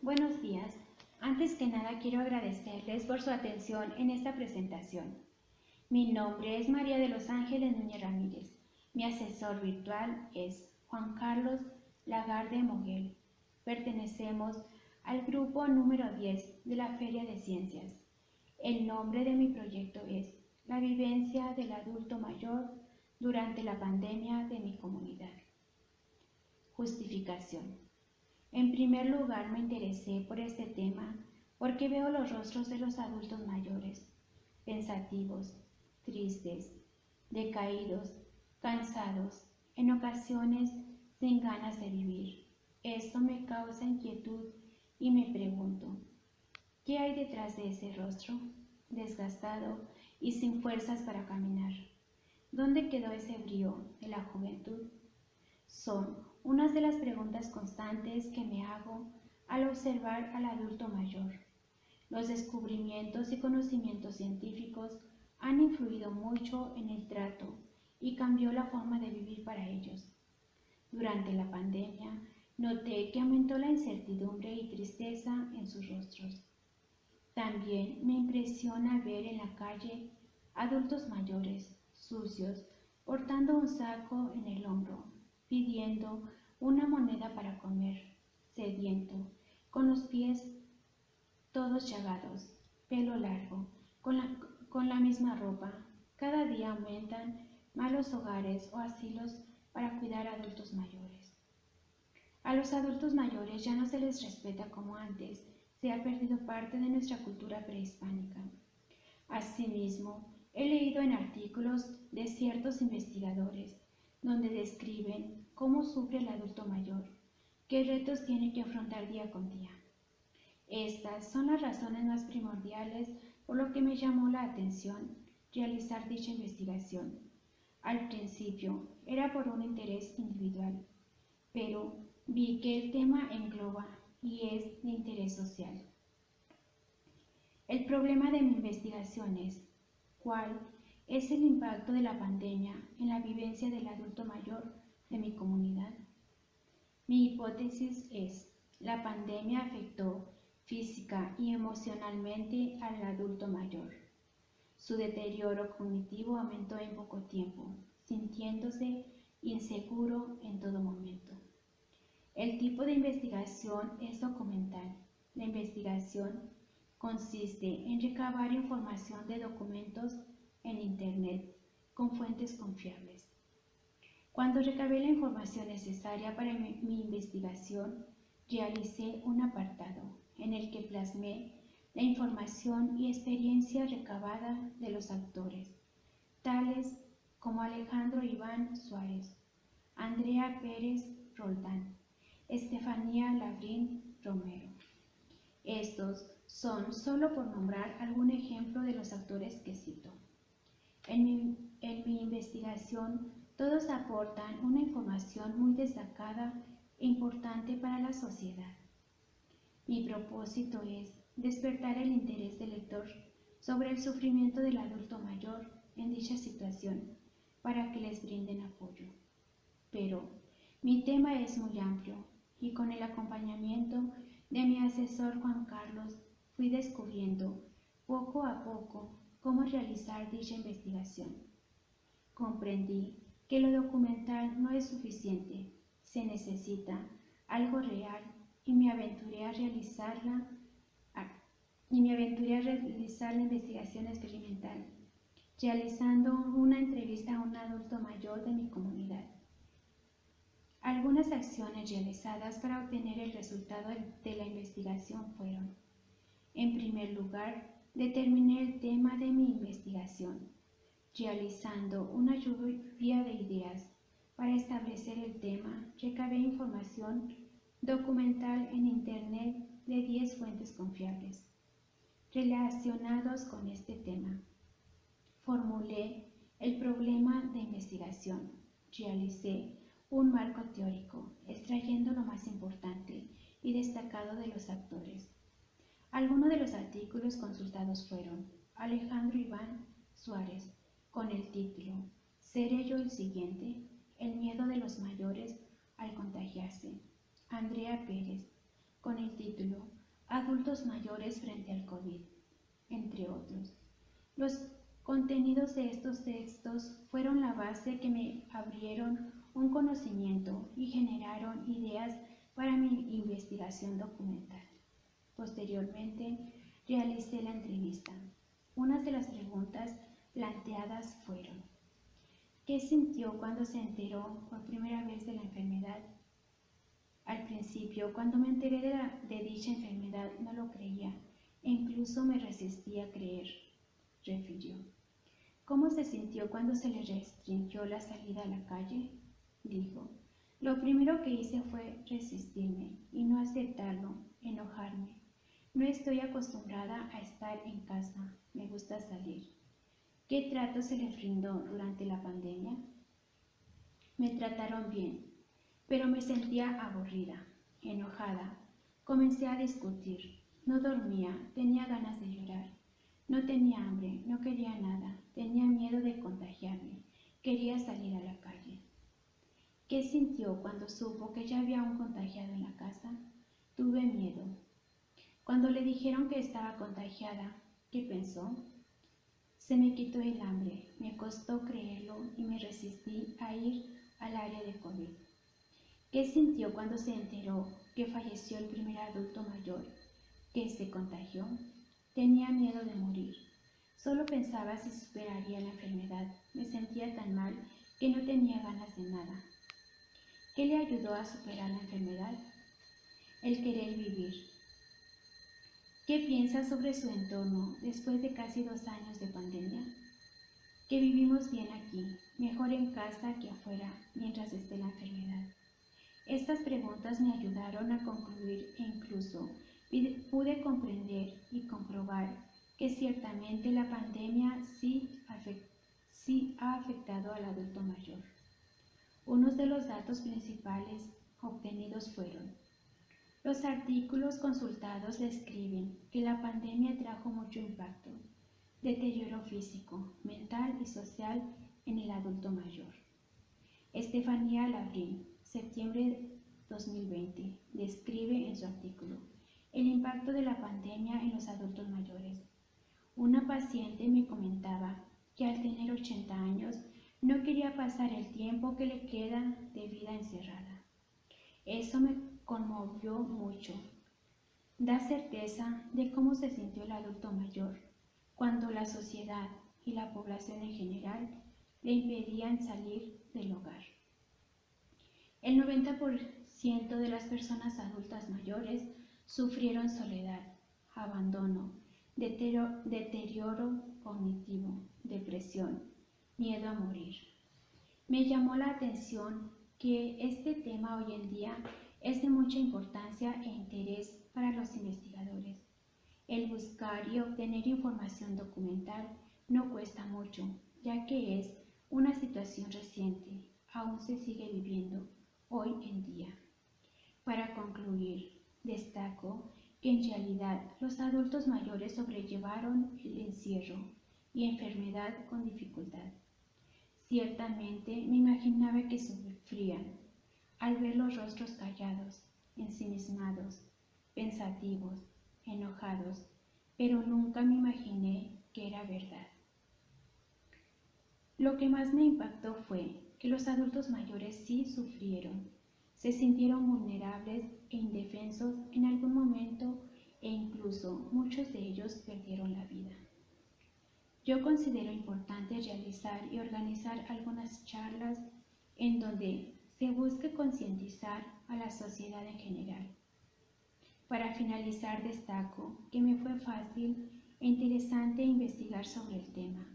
Buenos días. Antes que nada quiero agradecerles por su atención en esta presentación. Mi nombre es María de los Ángeles Núñez Ramírez. Mi asesor virtual es Juan Carlos Lagarde Moguel. Pertenecemos al grupo número 10 de la Feria de Ciencias. El nombre de mi proyecto es La vivencia del adulto mayor durante la pandemia de mi comunidad. Justificación. En primer lugar, me interesé por este tema porque veo los rostros de los adultos mayores, pensativos, tristes, decaídos, cansados, en ocasiones sin ganas de vivir. Esto me causa inquietud y me pregunto, ¿qué hay detrás de ese rostro, desgastado y sin fuerzas para caminar? ¿Dónde quedó ese brío de la juventud? Son unas de las preguntas constantes que me hago al observar al adulto mayor. Los descubrimientos y conocimientos científicos han influido mucho en el trato y cambió la forma de vivir para ellos. Durante la pandemia, noté que aumentó la incertidumbre y tristeza en sus rostros. También me impresiona ver en la calle adultos mayores, sucios, portando un saco en el hombro, pidiendo una moneda para comer, sediento, con los pies todos chagados, pelo largo, con la misma ropa. Cada día aumentan más los hogares o asilos para cuidar a adultos mayores. A los adultos mayores ya no se les respeta como antes, se ha perdido parte de nuestra cultura prehispánica. Asimismo, he leído en artículos de ciertos investigadores donde describen cómo sufre el adulto mayor, qué retos tiene que afrontar día con día. Estas son las razones más primordiales por lo que me llamó la atención realizar dicha investigación. Al principio era por un interés individual, pero vi que el tema engloba y es de interés social. El problema de mi investigación es ¿cuál es el impacto de la pandemia en la vivencia del adulto mayor de mi comunidad? Mi hipótesis es la pandemia afectó física y emocionalmente al adulto mayor. Su deterioro cognitivo aumentó en poco tiempo, sintiéndose inseguro en todo momento. El tipo de investigación es documental. La investigación consiste en recabar información de documentos en Internet con fuentes confiables. Cuando recabé la información necesaria para mi investigación, realicé un apartado en el que plasmé la información y experiencia recabada de los autores, tales como Alejandro Iván Suárez, Andrea Pérez Roldán, Estefanía Labrín Romero. Estos son solo por nombrar algún ejemplo de los autores que cito. En mi investigación, todos aportan una información muy destacada e importante para la sociedad. Mi propósito es despertar el interés del lector sobre el sufrimiento del adulto mayor en dicha situación para que les brinden apoyo. Pero mi tema es muy amplio y con el acompañamiento de mi asesor Juan Carlos fui descubriendo poco a poco cómo realizar dicha investigación. Comprendí que lo documental no es suficiente, se necesita algo real y me aventuré a realizar la investigación experimental, realizando una entrevista a un adulto mayor de mi comunidad. Algunas acciones realizadas para obtener el resultado de la investigación fueron: en primer lugar, determiné el tema de mi investigación, realizando una lluvia de ideas. Para establecer el tema, recabé información documental en Internet de 10 fuentes confiables relacionados con este tema. Formulé el problema de investigación, realicé un marco teórico, extrayendo lo más importante y destacado de los autores. Algunos de los artículos consultados fueron Alejandro Iván Suárez, con el título ¿Seré yo el siguiente? El miedo de los mayores al contagiarse. Andrea Pérez, con el título Adultos mayores frente al COVID, entre otros. Los contenidos de estos textos fueron la base que me abrieron un conocimiento y generaron ideas para mi investigación documental. Posteriormente, realicé la entrevista. Unas de las preguntas planteadas fueron: ¿qué sintió cuando se enteró por primera vez de la enfermedad? Al principio, cuando me enteré de dicha enfermedad, no lo creía e incluso me resistía a creer, refirió. ¿Cómo se sintió cuando se le restringió la salida a la calle? Dijo. Lo primero que hice fue resistirme y no aceptarlo, enojarme. No estoy acostumbrada a estar en casa, me gusta salir. ¿Qué trato se le brindó durante la pandemia? Me trataron bien, pero me sentía aburrida, enojada. Comencé a discutir. No dormía, tenía ganas de llorar. No tenía hambre, no quería nada, tenía miedo de contagiarme, quería salir a la calle. ¿Qué sintió cuando supo que ya había un contagiado en la casa? Tuve miedo. Cuando le dijeron que estaba contagiada, ¿qué pensó? Se me quitó el hambre, me costó creerlo y me resistí a ir al área de COVID. ¿Qué sintió cuando se enteró que falleció el primer adulto mayor que se contagió? Tenía miedo de morir. Solo pensaba si superaría la enfermedad. Me sentía tan mal que no tenía ganas de nada. ¿Qué le ayudó a superar la enfermedad? El querer vivir. ¿Qué piensa sobre su entorno después de casi 2 años de pandemia? Que vivimos bien aquí, mejor en casa que afuera mientras esté la enfermedad. Estas preguntas me ayudaron a concluir e incluso pude comprender y comprobar que ciertamente la pandemia sí ha afectado al adulto mayor. Unos de los datos principales obtenidos fueron: los artículos consultados describen que la pandemia trajo mucho impacto, deterioro físico, mental y social en el adulto mayor. Estefanía Labrín, septiembre 2020, describe en su artículo el impacto de la pandemia en los adultos mayores. Una paciente me comentaba que al tener 80 años no quería pasar el tiempo que le queda de vida encerrada. Eso me conmovió mucho. Da certeza de cómo se sintió el adulto mayor cuando la sociedad y la población en general le impedían salir del hogar. El 90% de las personas adultas mayores sufrieron soledad, abandono, deterioro cognitivo, depresión, miedo a morir. Me llamó la atención que este tema hoy en día es de mucha importancia e interés para los investigadores. El buscar y obtener información documental no cuesta mucho, ya que es una situación reciente, aún se sigue viviendo hoy en día. Para concluir, destaco que en realidad los adultos mayores sobrellevaron el encierro y enfermedad con dificultad. Ciertamente me imaginaba que sufrían al ver los rostros callados, ensimismados, pensativos, enojados, pero nunca me imaginé que era verdad. Lo que más me impactó fue que los adultos mayores sí sufrieron, se sintieron vulnerables e indefensos en algún momento e incluso muchos de ellos perdieron la vida. Yo considero importante realizar y organizar algunas charlas en donde se busque concientizar a la sociedad en general. Para finalizar, destaco que me fue fácil e interesante investigar sobre el tema.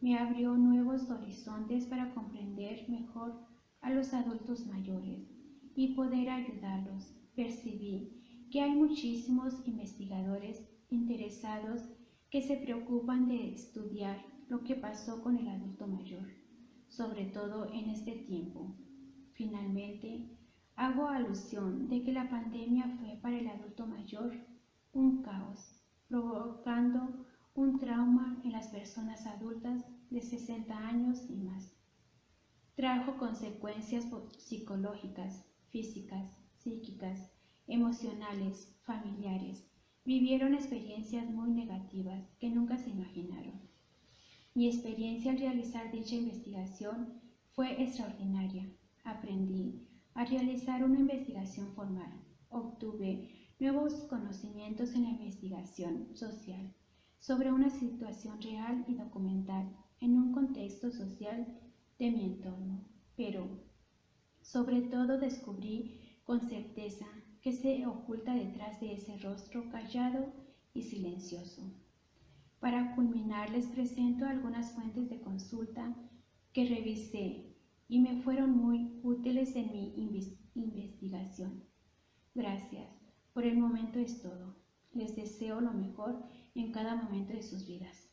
Me abrió nuevos horizontes para comprender mejor a los adultos mayores y poder ayudarlos. Percibí que hay muchísimos investigadores interesados que se preocupan de estudiar lo que pasó con el adulto mayor, sobre todo en este tiempo. Finalmente, hago alusión de que la pandemia fue para el adulto mayor un caos, provocando un trauma en las personas adultas de 60 años y más. Trajo consecuencias psicológicas, físicas, psíquicas emocionales, familiares. Vivieron experiencias muy negativas que nunca se imaginaron. Mi experiencia al realizar dicha investigación fue extraordinaria. Aprendí a realizar una investigación formal. Obtuve nuevos conocimientos en la investigación social sobre una situación real y documental en un contexto social de mi entorno, pero sobre todo descubrí con certeza que se oculta detrás de ese rostro callado y silencioso. Para culminar, les presento algunas fuentes de consulta que revisé y me fueron muy útiles en mi investigación. Gracias. Por el momento es todo. Les deseo lo mejor en cada momento de sus vidas.